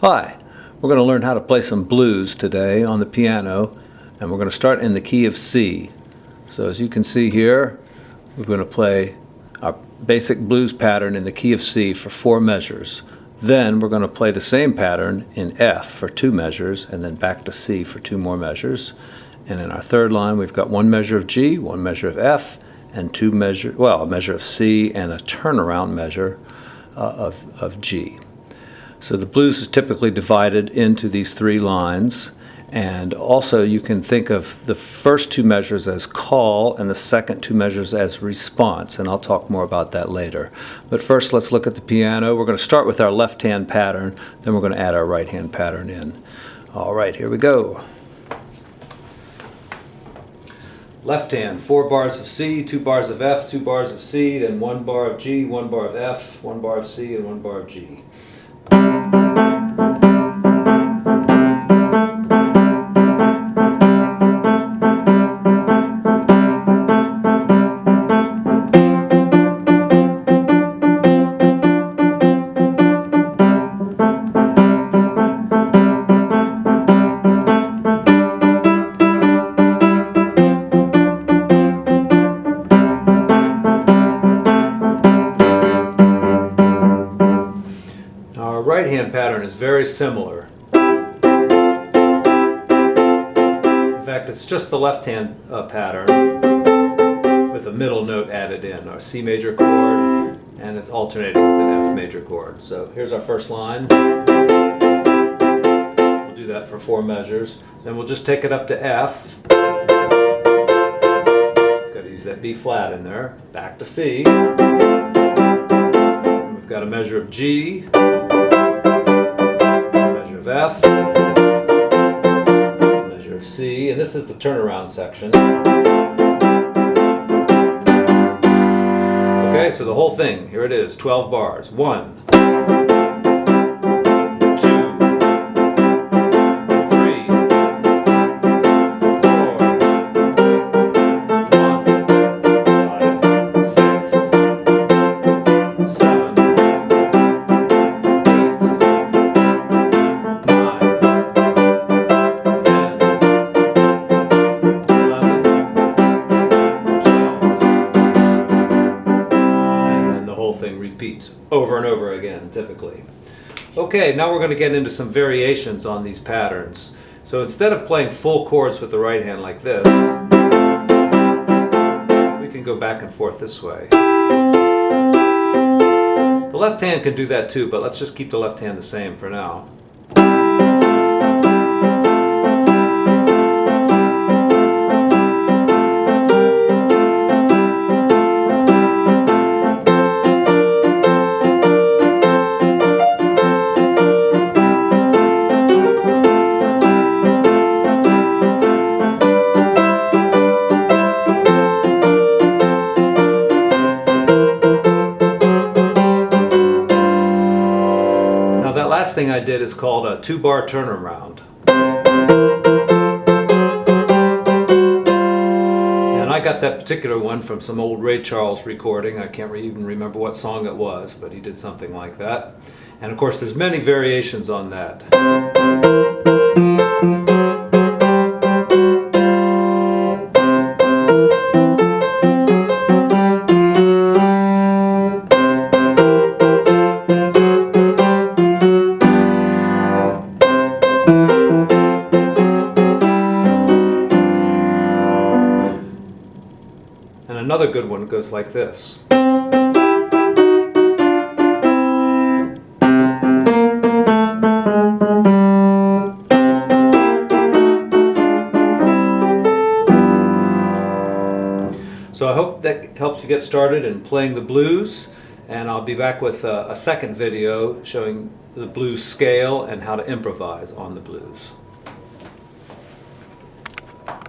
Hi, we're going to learn how to play some blues today on the piano, and we're going to start in the key of C. So as you can see here, we're going to play our basic blues pattern in the key of C for 4 measures. Then we're going to play the same pattern in F for 2 measures, and then back to C for 2 more measures. And in our third line, we've got 1 measure of G, 1 measure of F, and a measure of C and a turnaround measure of G. So the blues is typically divided into these 3 lines, and also you can think of the first 2 measures as call and the second 2 measures as response, and I'll talk more about that later. But first let's look at the piano. We're going to start with our left hand pattern, then we're going to add our right hand pattern in. All right, here we go. Left hand, 4 bars of C, 2 bars of F, 2 bars of C, then 1 bar of G, 1 bar of F, 1 bar of C, and 1 bar of G. Our right hand pattern is very similar. In fact, it's just the left hand pattern with a middle note added in, our C major chord, and it's alternating with an F major chord. So here's our first line. We'll do that for 4 measures. Then we'll just take it up to F. We've got to use that B flat in there. Back to C. And we've got a measure of G. Of F, measure of C, and this is the turnaround section. Okay, so the whole thing, here it is, 12 bars. 1, 2, 3, 4, 1, 5, 6, 7, 8, repeats over and over again, typically. Okay, now we're going to get into some variations on these patterns. So instead of playing full chords with the right hand like this, we can go back and forth this way. The left hand can do that too, but let's just keep the left hand the same for now. Last thing I did is called a 2-bar turnaround. And I got that particular one from some old Ray Charles recording. I can't even remember what song it was, but he did something like that. And of course there's many variations on that. And another good one goes like this. So I hope that helps you get started in playing the blues, and I'll be back with a second video showing the blues scale and how to improvise on the blues.